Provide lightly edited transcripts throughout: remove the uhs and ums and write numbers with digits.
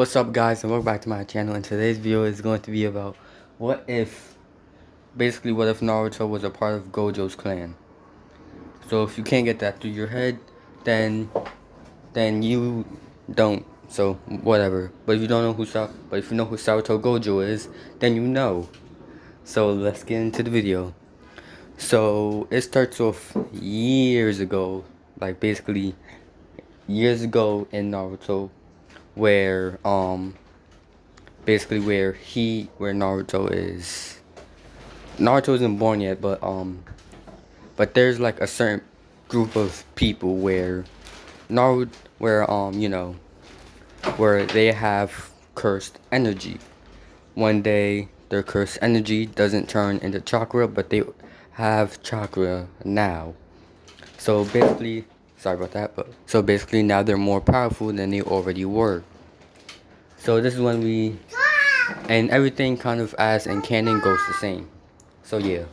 What's up, guys, and welcome back to my channel. And today's video is going to be about what if Naruto was a part of Gojo's clan. So if you can't get that through your head, then you don't. So whatever. But if you don't know if you know who Naruto Gojo is, then you know. So let's get into the video. So it starts off years ago, like basically years ago in Naruto, where where Naruto isn't born yet, but there's like a certain group of people where Naruto where where they have cursed energy. One day their cursed energy doesn't turn into chakra, but they have chakra now. So basically, sorry about that, but so basically now they're more powerful than they already were. So this is when and everything kind of as in canon goes the same. So yeah.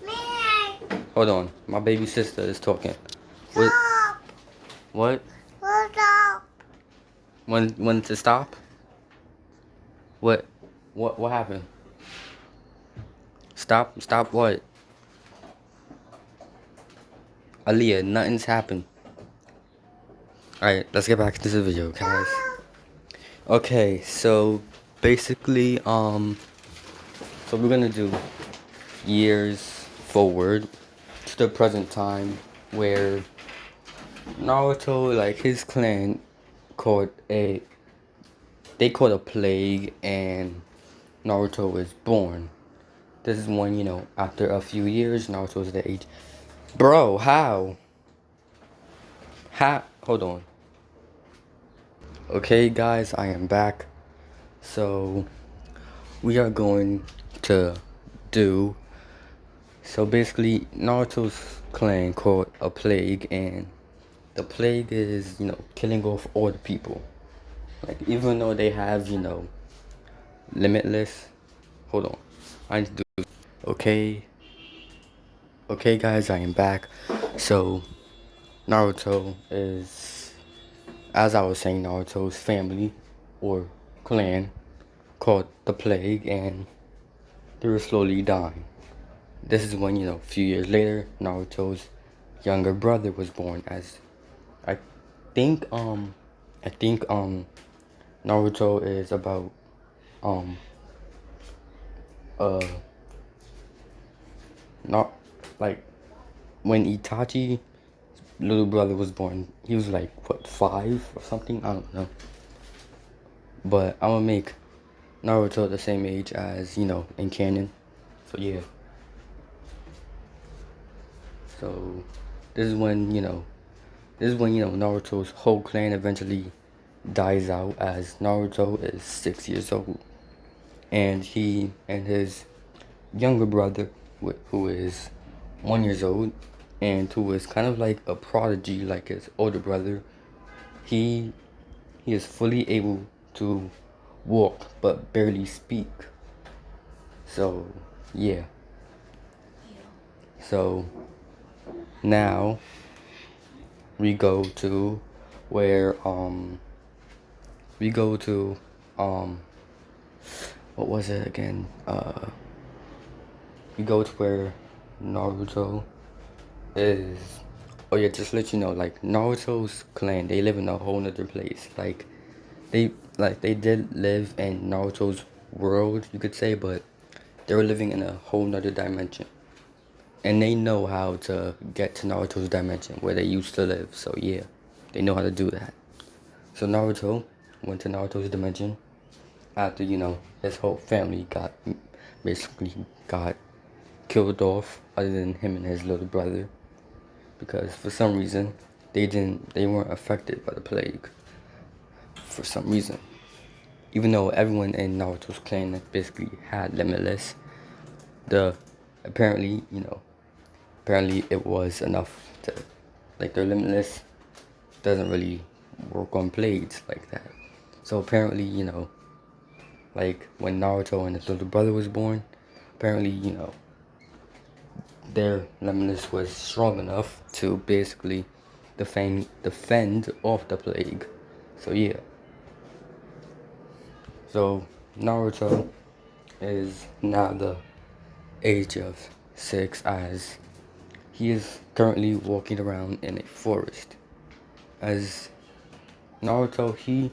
Hold on, my baby sister is talking. What? What? When to stop? What? What happened? Stop what? Aaliyah, nothing's happened. Alright, let's get back to the video, guys. Okay, so basically, so we're gonna do years forward to the present time where Naruto, like his clan, caught a plague and Naruto was born. This is when, after a few years, Naruto's the age. Bro, how? Hold on. Okay, guys, I am back. So, we are going to do. So basically, Naruto's clan caught a plague, and the plague is, killing off all the people. Like, even though they have, limitless. Hold on. I need to do. Okay. Okay, guys, I am back. So, Naruto is, as I was saying, Naruto's family or clan caught the plague, and they were slowly dying. This is when, a few years later, Naruto's younger brother was born. As I think Naruto is about not like when Itachi's little brother was born, he was like what, 5 or something, I don't know. But I'm gonna make Naruto the same age as, in canon. So yeah. So this is when, Naruto's whole clan eventually dies out, as Naruto is 6 years old. And he and his younger brother, who is 1 year old, and who is kind of like a prodigy, like his older brother, he is fully able to walk but barely speak. So yeah. So now we go to where what was it again? We go to where Naruto is. Oh yeah, just to let you know, like Naruto's clan, they live in a whole nother place. Like they did live in Naruto's world, you could say, but they were living in a whole nother dimension. And they know how to get to Naruto's dimension where they used to live. So yeah, they know how to do that. So Naruto went to Naruto's dimension after, his whole family basically got killed off, other than him and his little brother, because for some reason they weren't affected by the plague for some reason, even though everyone in Naruto's clan basically had limitless. Apparently it was enough to, like, their limitless doesn't really work on plagues like that. So apparently, like when Naruto and his little brother was born, apparently, their limitless was strong enough to basically defend off the plague. So yeah. So Naruto is now the age of 6, as he is currently walking around in a forest. As Naruto, he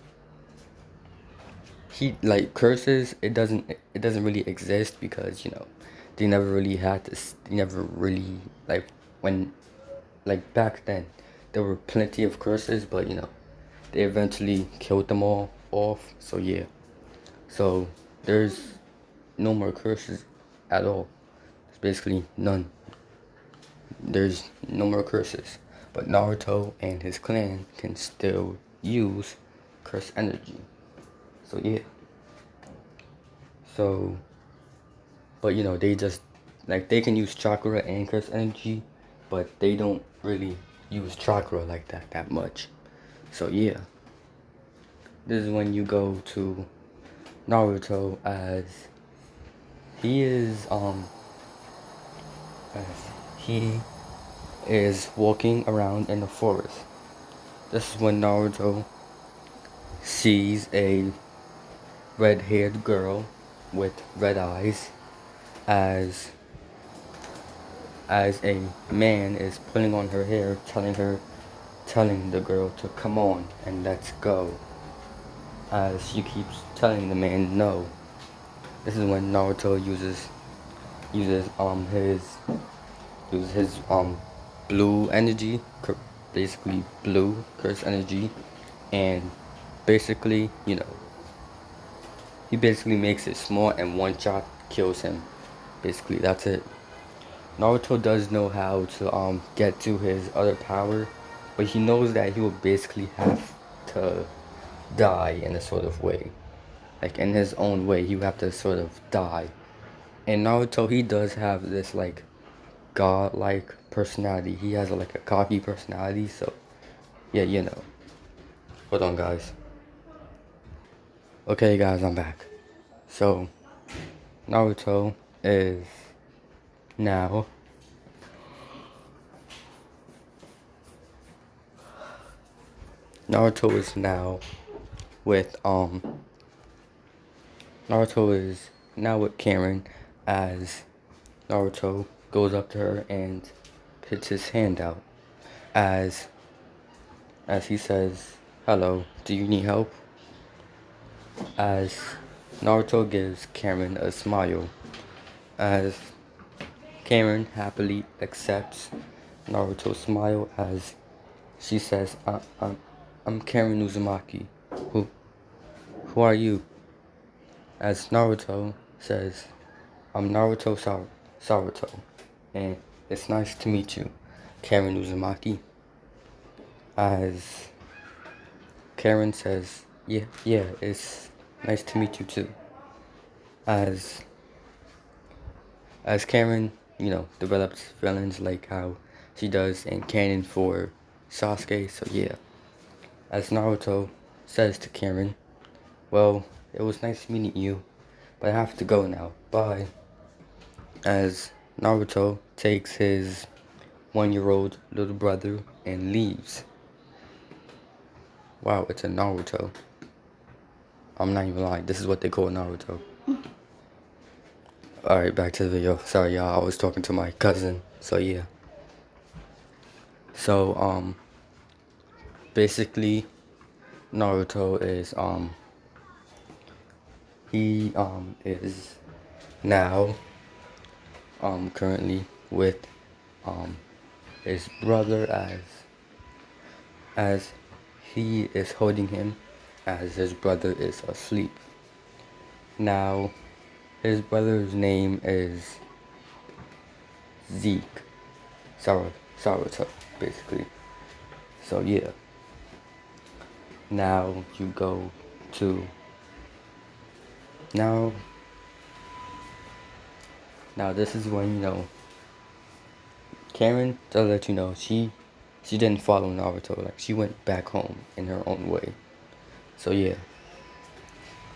like curses. It doesn't really exist because they never really had this. They never really like when like back then there were plenty of curses, but they eventually killed them all off. So yeah, so there's no more curses at all. There's basically none. There's no more curses. But Naruto and his clan can still use curse energy. So yeah. So, but they just like they can use chakra and curse energy, but they don't really use chakra like that much. So yeah. This is when you go to Naruto, as he is as he is walking around in the forest. This is when Naruto sees a red-haired girl with red eyes, as a man is pulling on her hair, telling the girl to come on and let's go, as she keeps telling the man no. This is when Naruto uses his blue energy, basically blue curse energy, and basically he basically makes it small, and one shot kills him. Basically, that's it. Naruto does know how to get to his other power, but he knows that he will basically have to die in a sort of way. Like in his own way, he would have to sort of die. And Naruto, he does have this like god-like personality. He has like a cocky personality, so yeah, Hold on, guys. Okay, guys, I'm back. So, Naruto is now Naruto is now with Naruto is now with Karen, as Naruto goes up to her and puts his hand out, as he says, "Hello, do you need help?" As Naruto gives Karen a smile, as Karen happily accepts Naruto's smile, as she says, I'm Karen Uzumaki. Who are you?" As Naruto says, "I'm Naruto Saruto, and it's nice to meet you, Karen Uzumaki." As Karen says, yeah, it's nice to meet you too." As Karen, develops feelings like how she does in canon for Sasuke, so yeah. As Naruto says to Karen, "Well, it was nice meeting you, but I have to go now. Bye." As Naruto takes his 1-year-old little brother and leaves. Wow, it's a Naruto. I'm not even lying. This is what they call Naruto. Alright, back to the video. Sorry, y'all. I was talking to my cousin. So, yeah. So, basically, Naruto is, he, is now, currently with, his brother, as he is holding him, as his brother is asleep. Now, his brother's name is Zeke. Saruto, basically. So yeah. Now you go to now this is when Karen, to let you know, she didn't follow Naruto. Like, she went back home in her own way. So yeah.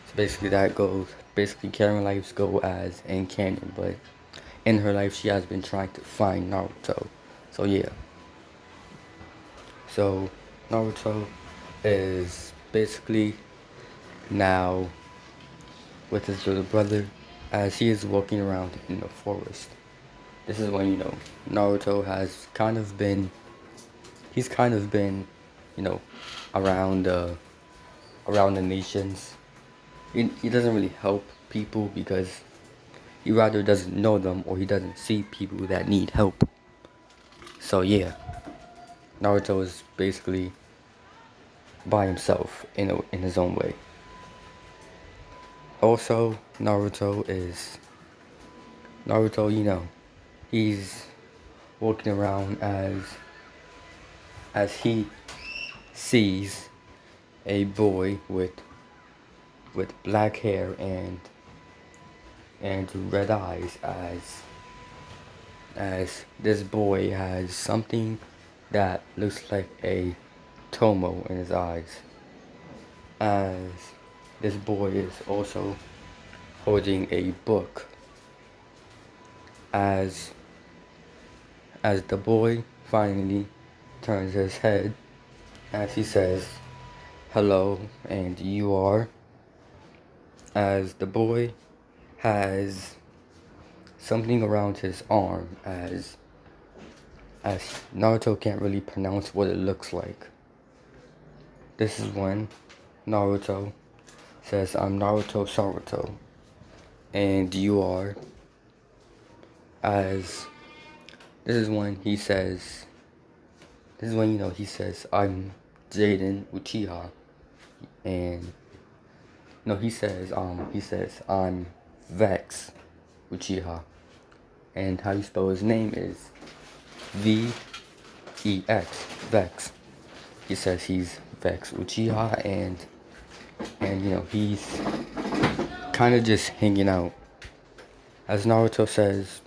So basically Karen lives go as in canon, but in her life she has been trying to find Naruto. So yeah. So Naruto is basically now with his little brother as he is walking around in the forest. This is when, Naruto has he's kind of been, you know, around around the nations. He doesn't really help people because he rather doesn't know them or he doesn't see people that need help. So yeah, Naruto is basically by himself in his own way. Also, Naruto, he's walking around as he sees a boy with black hair and red eyes as this boy has something that looks like a tomo in his eyes, as this boy is also holding a book, as the boy finally turns his head as he says hello and you are, as the boy has something around his arm as Naruto can't really pronounce what it looks like. This is when Naruto says, I'm Naruto Saruto, and you are, as this is when he says, he says, I'm Jaden Uchiha, and no, he says, I'm Vex Uchiha, and how you spell his name is V-E-X, Vex. He says he's Vex Uchiha, and he's kind of just hanging out. As Naruto says,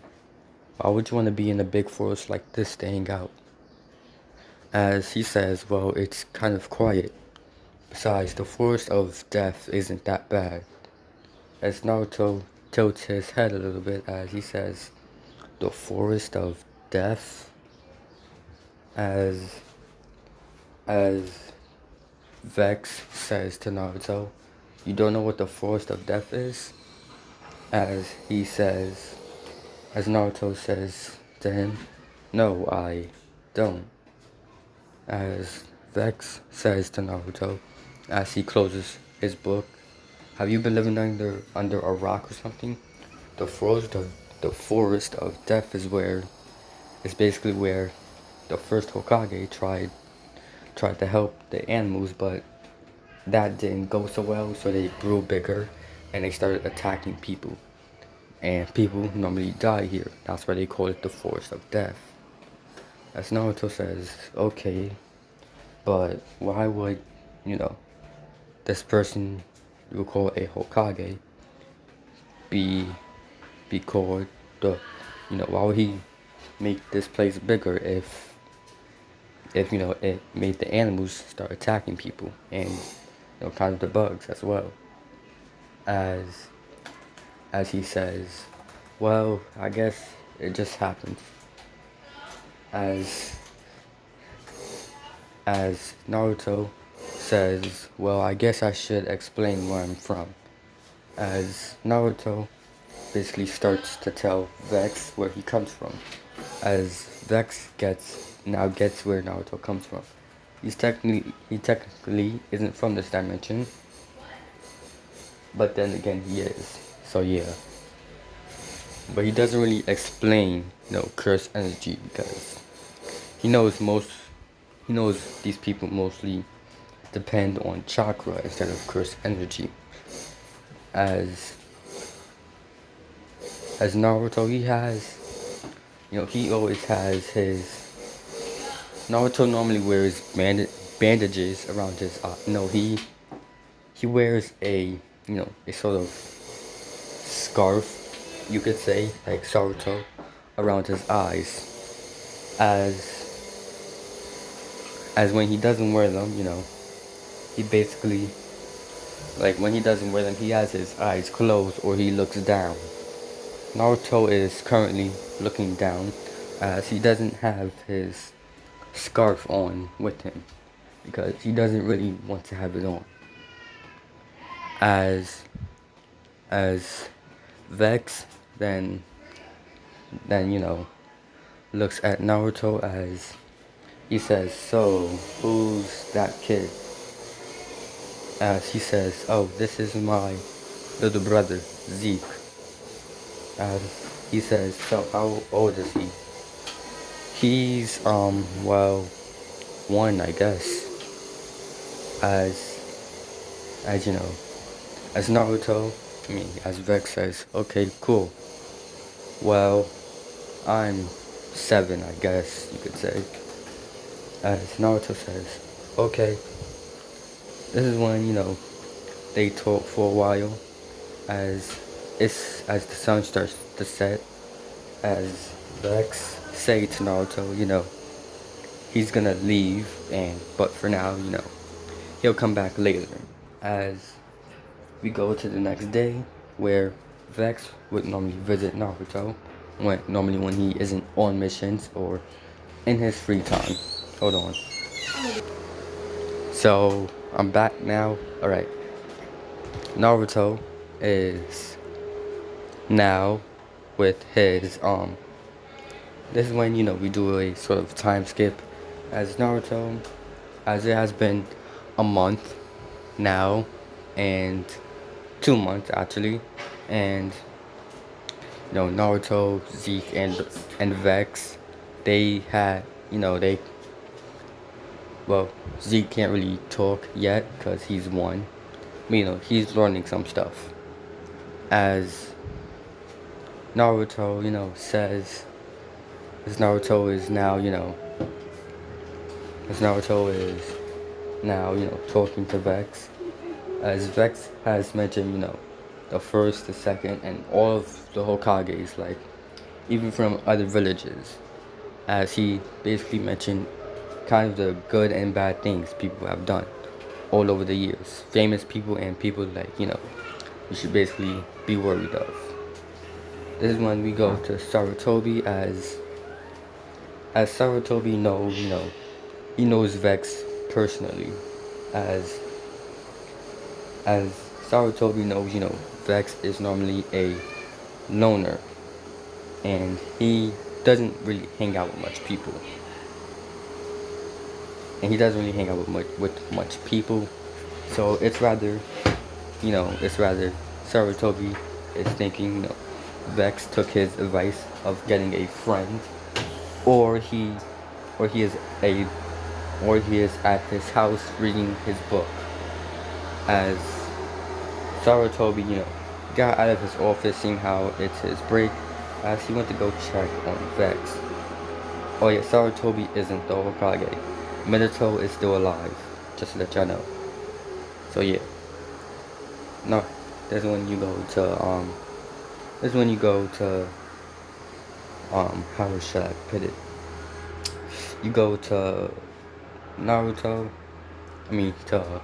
why would you want to be in a big forest like this to hang out? As he says, well, it's kind of quiet. Besides, the forest of death isn't that bad. As Naruto tilts his head a little bit as he says, the forest of death? As Vex says to Naruto, you don't know what the forest of death is? As Naruto says to him, no, I don't. As Vex says to Naruto, as he closes his book, have you been living under a rock or something? The forest of death is basically where the first Hokage tried to help the animals, but that didn't go so well, so they grew bigger and they started attacking people. And people normally die here. That's why they call it the forest of death. As Naruto says, okay, but why would, this person you call a Hokage be called why would he make this place bigger if it made the animals start attacking people and kind of the bugs as well? As he says, well, I guess it just happens. As Naruto says, well, I guess I should explain where I'm from. As Naruto basically starts to tell Vex where he comes from. As Vex gets where Naruto comes from. He technically isn't from this dimension, but then again he is. So yeah. But he doesn't really explain, curse energy because he knows these people mostly depend on chakra instead of curse energy. As Naruto, he always has his. Naruto normally wears bandages around his eye. No, he wears a sort of scarf, you could say, like Naruto, around his eyes. As when he doesn't wear them, he basically, like when he doesn't wear them, he has his eyes closed or he looks down. Naruto is currently looking down as he doesn't have his scarf on with him because he doesn't really want to have it on. As as Vex then looks at Naruto as he says, "So who's that kid?" As he says, "Oh, this is my little brother Zeke." As he says, "So how old is he?" He's well, one, I guess. As you know, as Naruto, as Vex says, "Okay, cool. Well, I'm 7, I guess you could say." As Naruto says, "Okay." This is when, they talk for a while as as the sun starts to set, as Vex say to Naruto, he's gonna leave, but for now, he'll come back later. As we go to the next day, where Vex would normally visit Naruto, normally when he isn't on missions or in his free time. Hold on. So I'm back now. All right. Naruto is now with his this is when we do a sort of time skip as Naruto, as it has been a month now and 2 months actually, and Naruto, Zeke, and Vex, they had they well, Zeke can't really talk yet because he's one. He's learning some stuff. As Naruto, says, as Naruto is now, as Naruto is now, talking to Vex. As Vex has mentioned, the first, the second, and all of the Hokages, like, even from other villages. As he basically mentioned kind of the good and bad things people have done all over the years. Famous people and people like, you should basically be worried of. This is when we go to Sarutobi as Sarutobi knows, he knows Vex personally. As Sarutobi knows, Vex is normally a loner and he doesn't really hang out with much people. And he doesn't really hang out with much people. So it's rather Sarutobi is thinking, Vex took his advice of getting a friend, or he is at his house reading his book. As Sarutobi, got out of his office, seeing how it's his break, as he went to go check on Vex. Oh yeah, Sarutobi isn't the Hokage. Minato is still alive, just to let y'all know. So yeah. No, that's when you go to how should I put it? You go to Naruto, to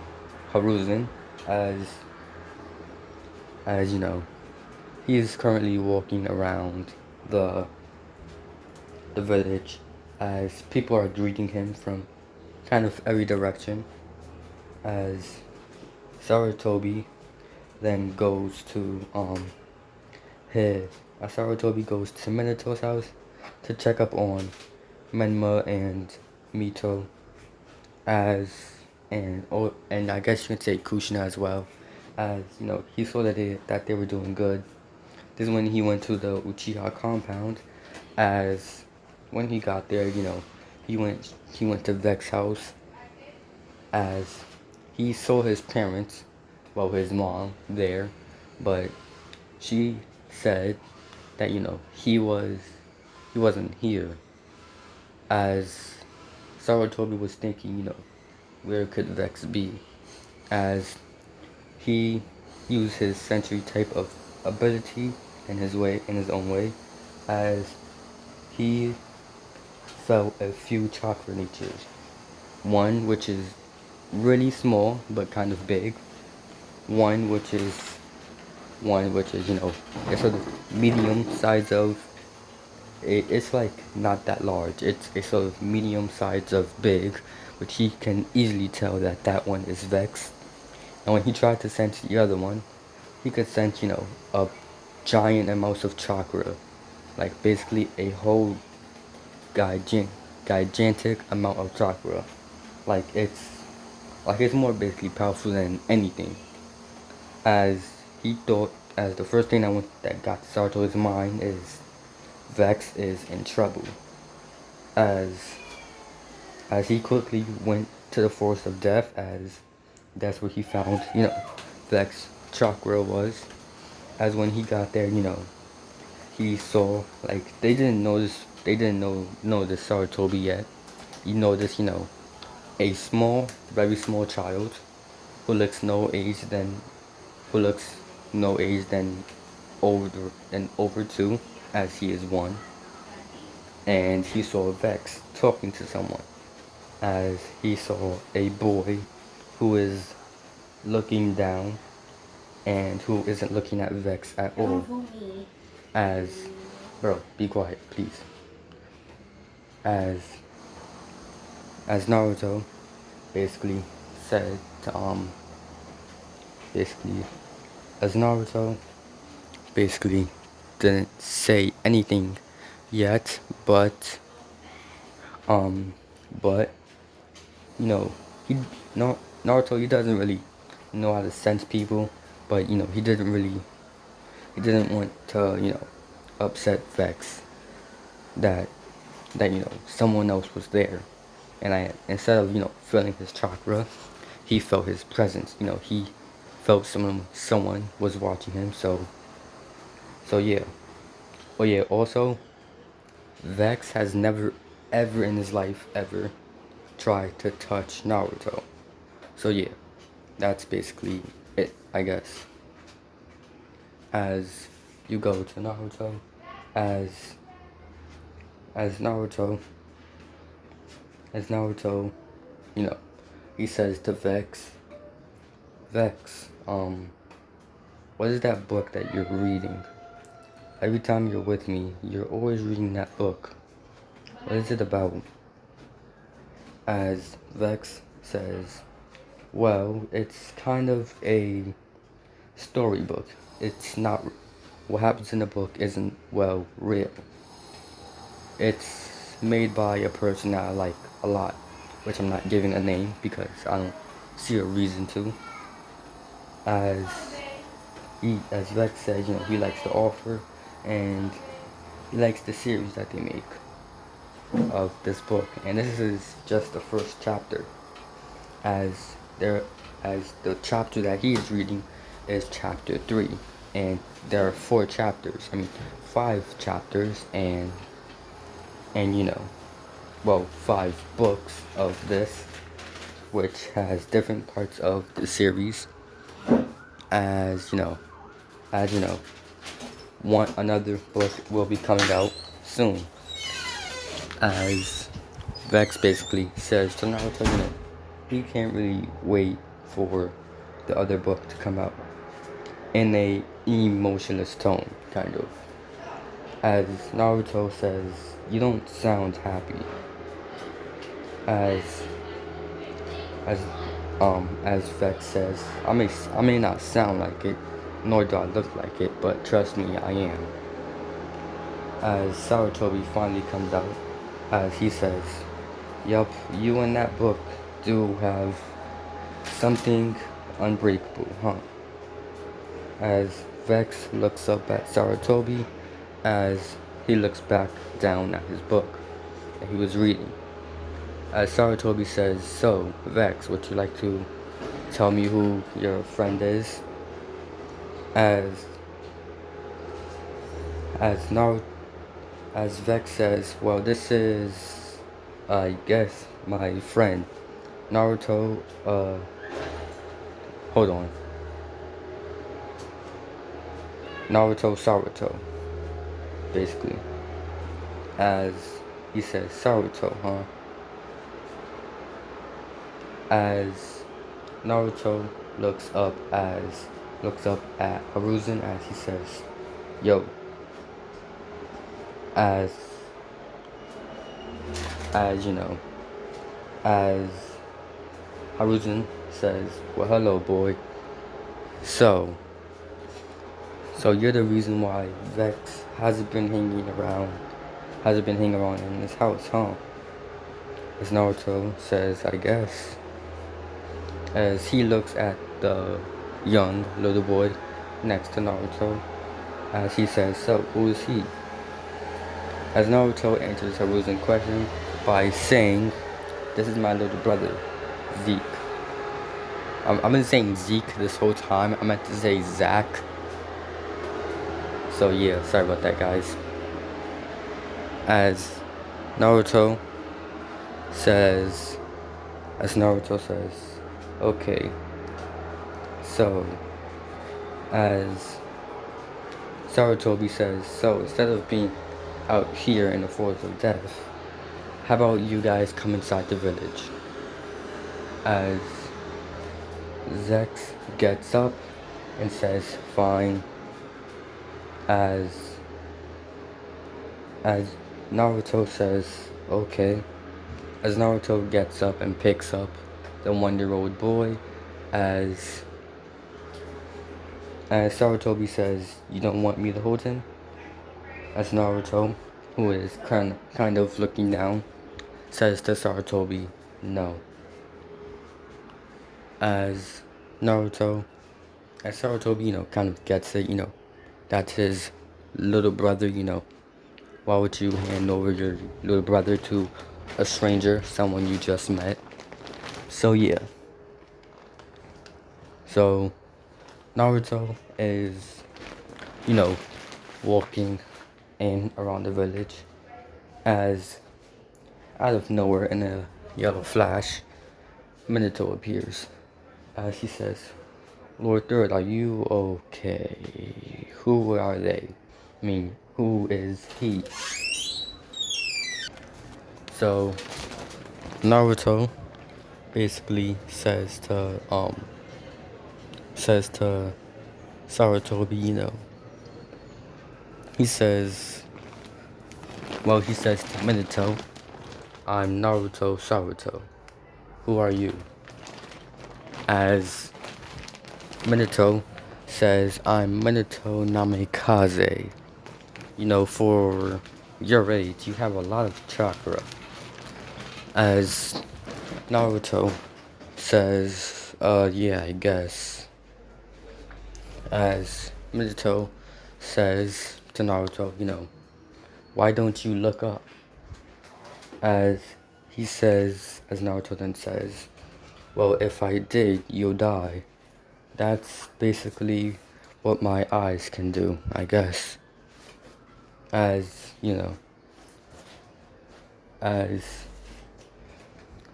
Hiruzen, as he is currently walking around the village as people are greeting him from kind of every direction. As Sarutobi then goes to Sarutobi goes to Minato's house to check up on Menma and Mito, and I guess you could say Kushina as well, as he saw that they were doing good. This is when he went to the Uchiha compound, as when he got there, he went to Vex's house, as he saw his parents, well, his mom there, but she said that he wasn't here. As Sarutobi was thinking, where could Vex be? As he used his sensory type of ability in his own way, as he felt a few chakra natures. One which is really small but kind of big. One which is it's sort of medium size of. It's like not that large. It's a sort of medium size of big, which he can easily tell that one is Vex. And when he tried to sense the other one, he could sense, a giant amount of chakra, like basically a whole gigan- gigantic amount of chakra. Like it's more basically powerful than anything. As he thought, as the first thing that got started to his mind is Vex is in trouble. As as he quickly went to the forest of death, as that's where he found, Vex chakra was. As when he got there, he saw, like, they didn't know the Saratobi yet. He noticed, a small, very small child who looks no age than who looks no age than over two, as he is one. And he saw Vex talking to someone, as he saw a boy who is looking down and who isn't looking at Vex at all. As bro, be quiet, please. As as Naruto basically said to basically as Naruto basically didn't say anything yet, but um but you know he no Naruto, he doesn't really know how to sense people, but he didn't want to upset Vex that someone else was there. And instead of feeling his chakra, he felt his presence. He felt someone was watching him. So yeah. Oh yeah, also Vex has never ever in his life ever tried to touch Naruto. So yeah, that's basically it, I guess. As you go to Naruto, as as Naruto as Naruto, you know, he says to Vex, Vex, what is that book that you're reading? Every time you're with me, you're always reading that book. What is it about? As Vex says, well, it's kind of a storybook. It's not, what happens in the book isn't, well, real. It's made by a person that I like a lot, which I'm not giving a name because I don't see a reason to. As as Vex says, he likes the author and he likes the series that they make of this book. And this is just the first chapter. As the chapter that he is reading is chapter 3. And there are 5 chapters and 5 books of this, which has different parts of the series. As another book will be coming out soon. As Vex basically says to Naruto, he can't really wait for the other book to come out in a emotionless tone, kind of. As Naruto says, you don't sound happy. As as Vex says, I may not sound like it, nor do I look like it, but trust me, I am. As Sarutobi finally comes out, as he says, yup, you and that book do have something unbreakable, huh? As Vex looks up at Sarutobi, as he looks back down at his book that he was reading. As Sarutobi says, so, Vex, would you like to tell me who your friend is? As Vex says, well, this is, I guess, my friend, Naruto, hold on. Naruto Saruto, basically. As he says, Saruto, huh? As Naruto looks up at Hiruzen as he says, yo. As as Hiruzen says, well, hello, boy. So, So you're the reason why Vex hasn't been hanging around in this house, huh? As Naruto says, I guess. As he looks at the young little boy next to Naruto, as he says, so who is he? As Naruto answers Haru's question by saying, this is my little brother, Zeke. I've been saying Zeke this whole time. I meant to say Zach. So yeah, sorry about that, guys. As Naruto says, okay, so as Sarutobi says, so instead of being out here in the forest of death, how about you guys come inside the village? As Zex gets up and says, fine. As Naruto says, okay. As Naruto gets up and picks up the 1-year-old boy, as Sarutobi says, you don't want me to hold him? As Naruto, who is kind of looking down, says to Sarutobi, no. As Sarutobi, kind of gets it, that's his little brother, why would you hand over your little brother to a stranger, someone you just met? So yeah. So Naruto is, walking in around the village as out of nowhere in a yellow flash, Minato appears. As he says, Lord Third, are you okay? Who are they? I mean, who is he? So Naruto basically says to Sarutobi, he says to Minato, I'm Naruto Saruto. Who are you? As Minato says, I'm Minato Namikaze. For your age, you have a lot of chakra. As Naruto says, yeah, I guess. As Minato says to Naruto, why don't you look up? As Naruto then says, well, if I did, you'll die. That's basically what my eyes can do, I guess. As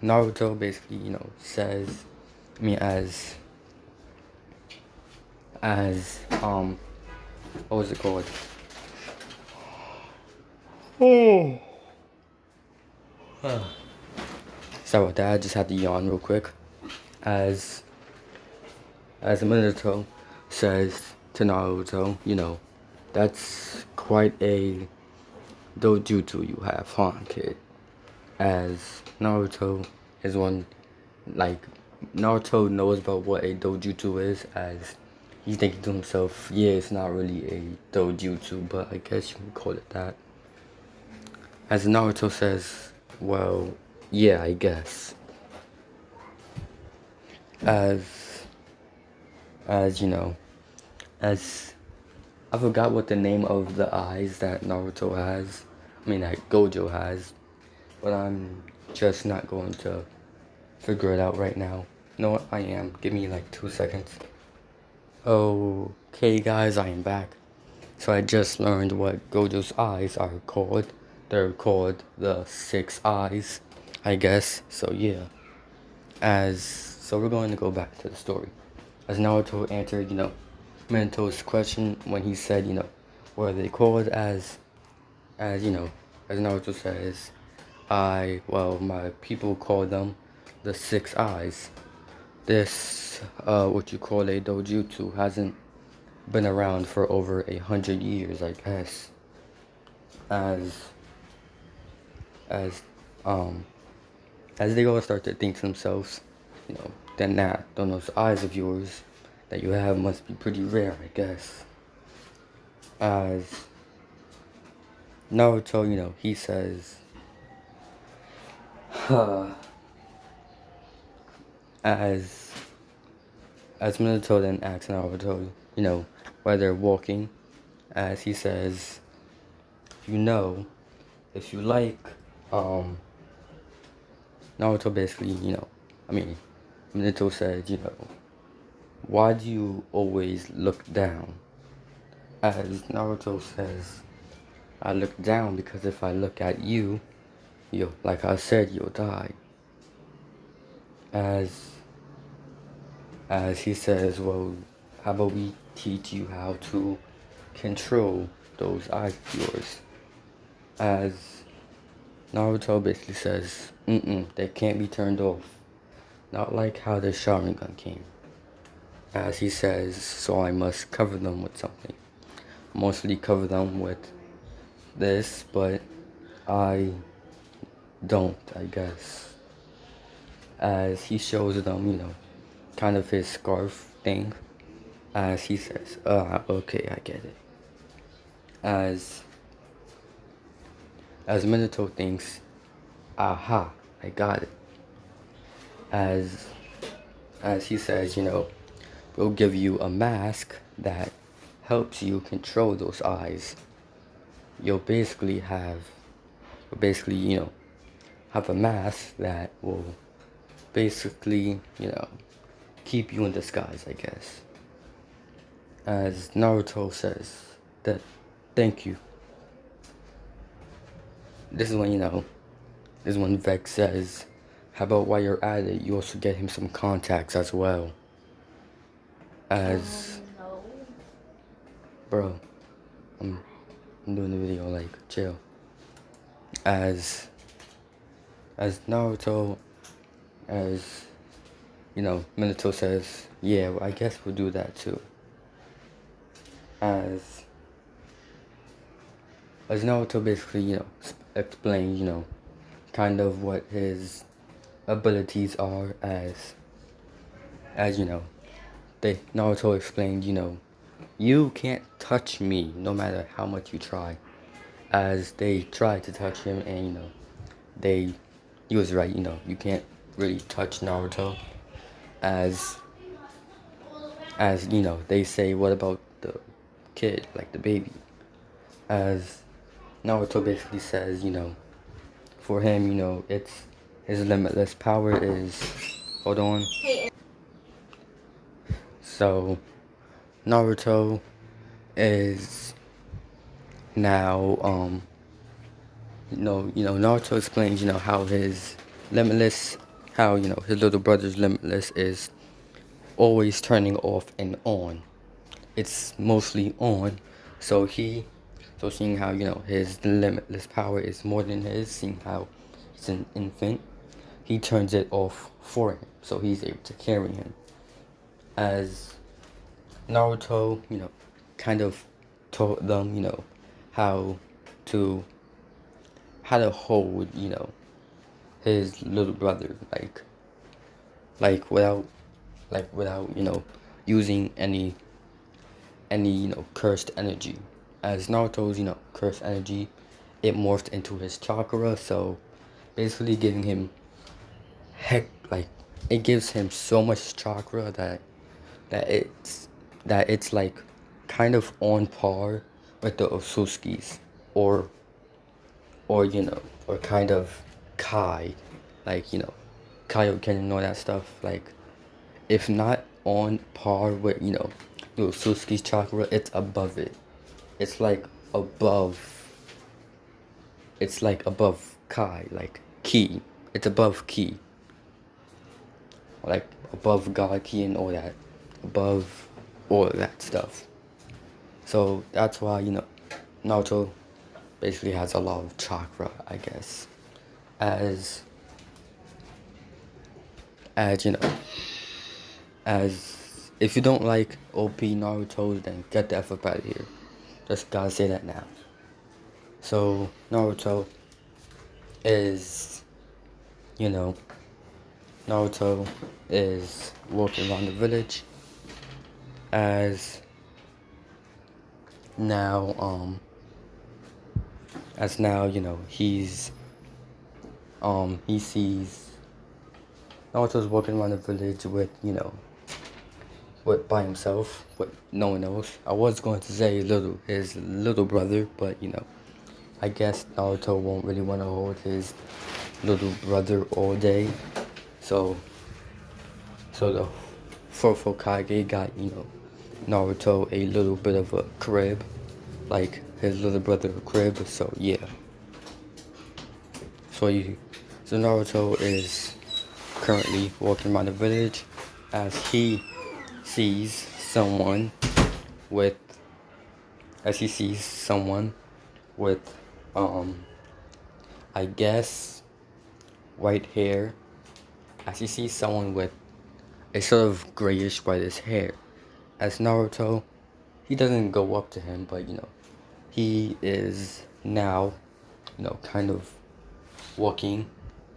Naruto basically, says, what was it called? Oh. Sorry about that, I just had to yawn real quick. As Minato says to Naruto, that's quite a dojutsu you have, huh, kid? As Naruto knows about what a dojutsu is, as he's thinking to himself, yeah, it's not really a dojutsu, but I guess you can call it that. As Naruto says, well, yeah, I guess. As I forgot what the name of the eyes that Naruto has, that Gojo has, but I'm just not going to figure it out right now. No, what, I am. Give me like 2 seconds. Okay, guys, I am back. So I just learned what Gojo's eyes are called. They're called the 6 eyes, I guess. So yeah. So we're going to go back to the story. As Naruto answered, Minato's question when he said, what are they called? As Naruto says, my people call them the 6 eyes. This, what you call a dojutsu, hasn't been around for over 100 years, I guess. As they all start to think to themselves, then those eyes of yours that you have must be pretty rare, I guess. as Naruto, he says, as Minato then asks Naruto, why they're walking, as he says, if you like, Naruto basically, Minato says, why do you always look down? As Naruto says, I look down because if I look at you, like I said, you'll die. As he says, well, how about we teach you how to control those eyes of yours? As Naruto basically says, they can't be turned off. Not like how the Sharingan came. As he says, so I must cover them with something. Mostly cover them with this, but I don't, I guess. As he shows them, kind of his scarf thing. As he says, okay, I get it. As Minato thinks, aha, I got it. As he says, we'll give you a mask that helps you control those eyes. You'll basically have a mask that will basically, keep you in disguise, I guess. As Naruto says, that thank you. This is when Vex says, how about while you're at it, you also get him some contacts as well. As no. Bro, I'm doing the video, like, chill. As Naruto, Minato says, yeah, well, I guess we'll do that too. As Naruto basically, explains, kind of what his abilities are Naruto explained, you can't touch me no matter how much you try. As they tried to touch him and, he was right, you can't really touch Naruto. As they say, what about the kid, like the baby? As Naruto basically says, for him, it's his limitless power is, hold on. So, Naruto is now, Naruto explains, how his limitless, his little brother's limitless is always turning off and on. It's mostly on, so seeing how, his limitless power is more than his, seeing how he's an infant, he turns it off for him, so he's able to carry him. As Naruto, kind of taught them, how to hold, his little brother, without using any cursed energy. As Naruto's, cursed energy, it morphed into his chakra, so basically giving him it gives him so much chakra that it's like kind of on par with the Otsutsuki's or kind of Kai, Kaioken and all that stuff, if not on par with, the Otsutsuki's chakra, it's above it. It's like above Kai, like Ki. It's above Ki. Like above God Ki and all that. Above all of that stuff. So that's why, Naruto basically has a lot of chakra, I guess. As if you don't like OP Naruto, then get the F up out of here. Just gotta say that now. So Naruto is walking around the village as now, as now, you know, he sees Naruto's walking around the village with, you know, by himself, with no one else. I was going to say his little brother, but, you know, I guess Naruto won't really want to hold his little brother all day. So the fourth Hokage got, you know, Naruto a little bit of a crib, like his little brother a crib. So yeah. So Naruto is currently walking around the village as he sees someone with I guess white hair, as he sees someone with a sort of grayish whitish hair. As Naruto, he doesn't go up to him, but, you know, he is now, you know, kind of walking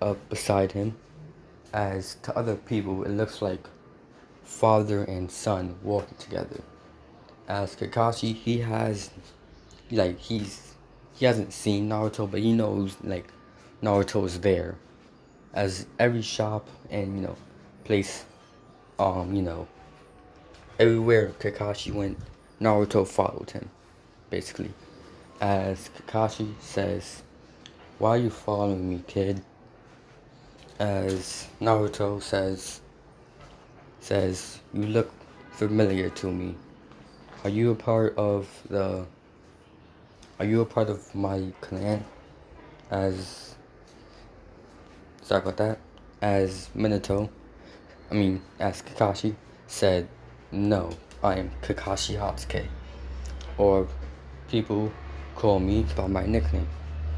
up beside him. As to other people, it looks like father and son walking together. As Kakashi, he hasn't seen Naruto, but he knows, like, Naruto is there. As every shop and, you know, place, you know, everywhere Kakashi went, Naruto followed him, basically. As Kakashi says, "Why are you following me, kid?" As Naruto says, "You look familiar to me. Are you a part of my clan?" As Sorry about that. As Kakashi said, "No, I am Kakashi Hatsuki." Or people call me by my nickname,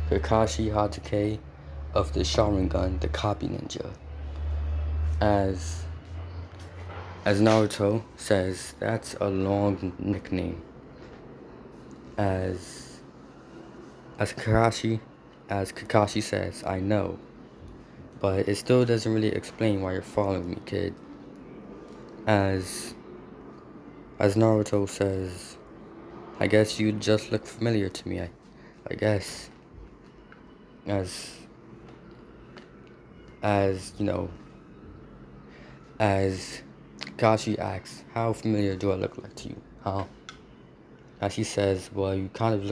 Kakashi Hatsuki of the Sharingan, the Copy Ninja. As Naruto says, "That's a long nickname." As Kakashi says, "I know, but it still doesn't really explain why you're following me, kid." As Naruto says, "I guess you just look familiar to me, I guess." You know, as Kakashi asks, "How familiar do I look like to you, huh?" As he says, "Well, you kind of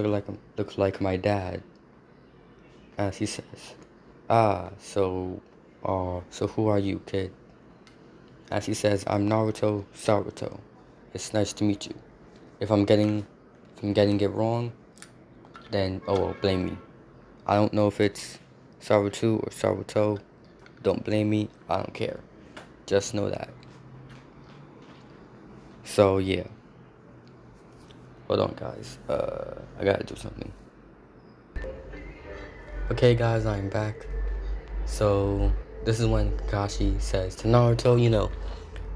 look like my dad." As he says, "Ah, so who are you, kid?" As he says, "I'm Naruto Saruto. It's nice to meet you. If I'm getting it wrong, then oh well, blame me. I don't know if it's Saruto or Saruto. Don't blame me. I don't care. Just know that." So yeah. Hold on, guys. I gotta do something. Okay, guys, I'm back. So this is when Kakashi says to Naruto, you know,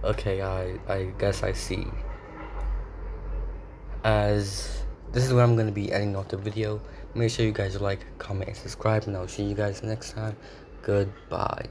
"Okay, I guess I see." As this is where I'm gonna be ending off the video. Make sure you guys like, comment, and subscribe, and I'll see you guys next time. Goodbye.